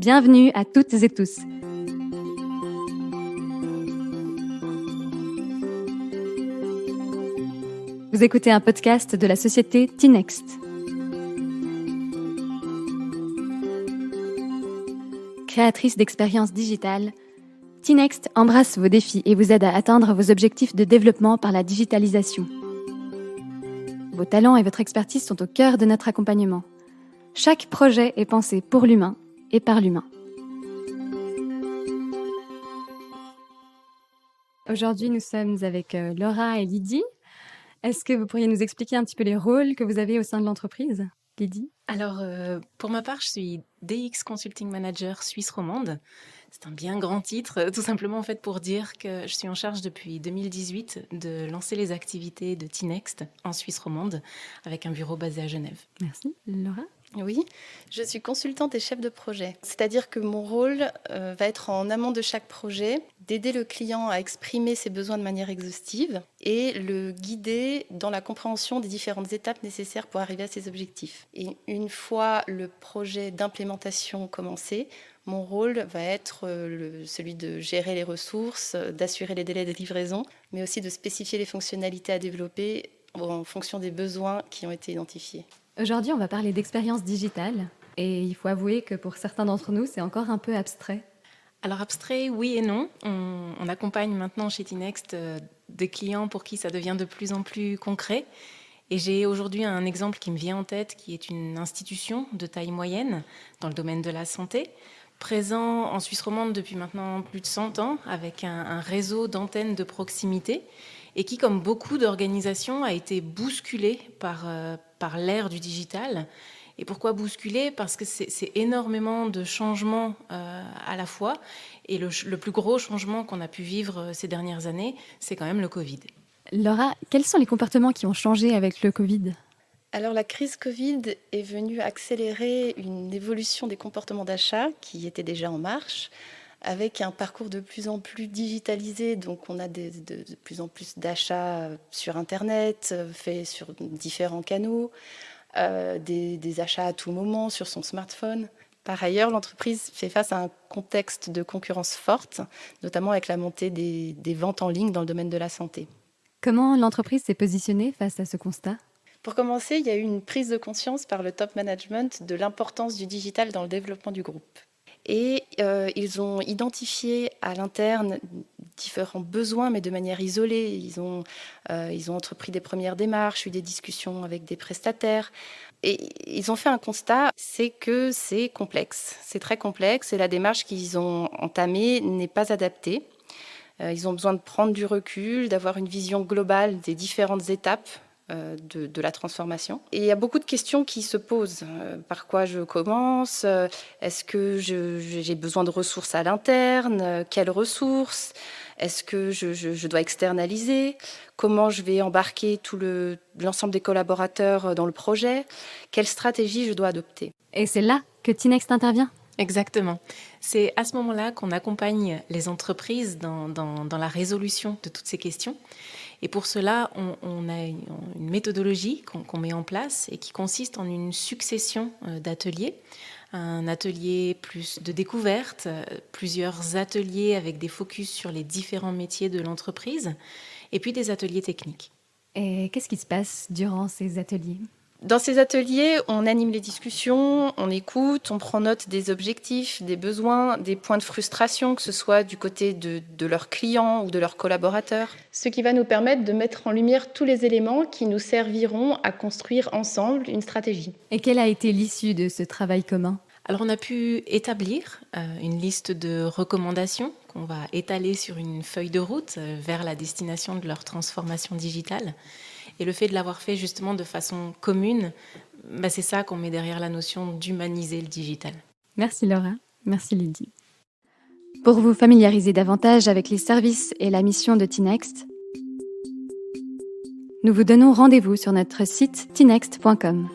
Bienvenue à toutes et tous. Vous écoutez un podcast de la société T-Next. Créatrice d'expériences digitales, T-Next embrasse vos défis et vous aide à atteindre vos objectifs de développement par la digitalisation. Vos talents et votre expertise sont au cœur de notre accompagnement. Chaque projet est pensé pour l'humain et par l'humain. Aujourd'hui, nous sommes avec Laura et Lydie. Est-ce que vous pourriez nous expliquer un petit peu les rôles que vous avez au sein de l'entreprise, Lydie ? Alors, pour ma part, je suis DX Consulting Manager Suisse romande. C'est un bien grand titre, tout simplement en fait pour dire que je suis en charge depuis 2018 de lancer les activités de T-Next en Suisse romande avec un bureau basé à Genève. Merci. Laura ? Oui, je suis consultante et chef de projet. C'est-à-dire que mon rôle va être en amont de chaque projet, d'aider le client à exprimer ses besoins de manière exhaustive et le guider dans la compréhension des différentes étapes nécessaires pour arriver à ses objectifs. Et une fois le projet d'implémentation commencé, mon rôle va être celui de gérer les ressources, d'assurer les délais de livraison, mais aussi de spécifier les fonctionnalités à développer en fonction des besoins qui ont été identifiés. Aujourd'hui, on va parler d'expérience digitale et il faut avouer que pour certains d'entre nous, c'est encore un peu abstrait. Alors abstrait, oui et non. On accompagne maintenant chez T-Next des clients pour qui ça devient de plus en plus concret. Et j'ai aujourd'hui un exemple qui me vient en tête, qui est une institution de taille moyenne dans le domaine de la santé, présent en Suisse romande depuis maintenant plus de 100 ans, avec un réseau d'antennes de proximité, et qui, comme beaucoup d'organisations, a été bousculé par l'ère du digital. Et pourquoi bousculé ? Parce que c'est énormément de changements à la fois. Et le plus gros changement qu'on a pu vivre ces dernières années, c'est quand même le Covid. Laura, quels sont les comportements qui ont changé avec le Covid ? Alors la crise Covid est venue accélérer une évolution des comportements d'achat qui étaient déjà en marche, avec un parcours de plus en plus digitalisé. Donc on a de plus en plus d'achats sur Internet, faits sur différents canaux, des achats à tout moment sur son smartphone. Par ailleurs, l'entreprise fait face à un contexte de concurrence forte, notamment avec la montée des ventes en ligne dans le domaine de la santé. Comment l'entreprise s'est positionnée face à ce constat ? Pour commencer, il y a eu une prise de conscience par le top management de l'importance du digital dans le développement du groupe. Et ils ont identifié à l'interne différents besoins, mais de manière isolée. Ils ont entrepris des premières démarches, eu des discussions avec des prestataires. Et ils ont fait un constat, c'est que c'est complexe. C'est très complexe et la démarche qu'ils ont entamée n'est pas adaptée. Ils ont besoin de prendre du recul, d'avoir une vision globale des différentes étapes de la transformation. Et il y a beaucoup de questions qui se posent. Par quoi je commence ? Est-ce que j'ai besoin de ressources à l'interne ? Quelles ressources ? Est-ce que je dois externaliser ? Comment je vais embarquer l'ensemble des collaborateurs dans le projet ? Quelle stratégie je dois adopter ? Et c'est là que T-Next intervient ? Exactement. C'est à ce moment-là qu'on accompagne les entreprises dans la résolution de toutes ces questions. Et pour cela, on a une méthodologie qu'on met en place et qui consiste en une succession d'ateliers. Un atelier plus de découverte, plusieurs ateliers avec des focus sur les différents métiers de l'entreprise, et puis des ateliers techniques. Et qu'est-ce qui se passe durant ces ateliers ? Dans ces ateliers, on anime les discussions, on écoute, on prend note des objectifs, des besoins, des points de frustration, que ce soit du côté de leurs clients ou de leurs collaborateurs. Ce qui va nous permettre de mettre en lumière tous les éléments qui nous serviront à construire ensemble une stratégie. Et quelle a été l'issue de ce travail commun ? Alors on a pu établir une liste de recommandations qu'on va étaler sur une feuille de route vers la destination de leur transformation digitale. Et le fait de l'avoir fait justement de façon commune, c'est ça qu'on met derrière la notion d'humaniser le digital. Merci Laura, merci Lydie. Pour vous familiariser davantage avec les services et la mission de T-Next, nous vous donnons rendez-vous sur notre site tnext.com.